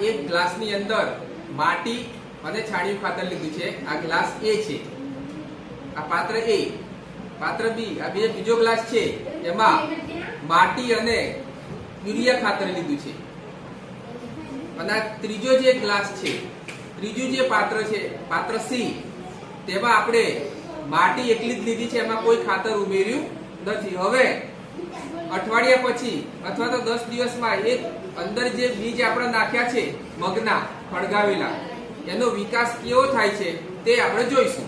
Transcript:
એક ગ્લાસની અંદર માટી અને છાણિયું ખાતર લીધું છે। આ ગ્લાસ A છે, આ પાત્ર A, પાત્ર B, આ બીજો ગ્લાસ છે, એમાં માટી અને યુરિયા ખાતર લીધું છે। અને આ ત્રીજો જે ગ્લાસ છે, ત્રીજું જે પાત્ર છે, પાત્ર C, તેમાં આપણે માટી એકલી જ લીધી છે, એમાં કોઈ ખાતર ઉમેર્યું નથી। હવે અઠવાડિયા પછી અથવા તો 10 દિવસમાં એક અંદર જે બીજ આપણે નાખ્યા છે મગના ફળગાવેલા, એનો વિકાસ કેવો થાય છે તે આપણે જોઈશું।